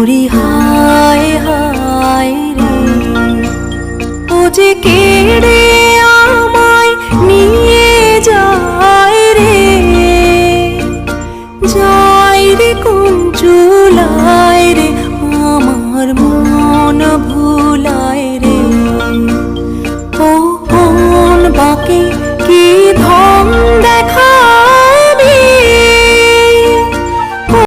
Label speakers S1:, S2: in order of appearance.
S1: করি হায় হায় রে, ও যে কেড়ে আমায় নিয়ে যায় রে, যায় রে কোন চুলায় রে আমার মন ভুল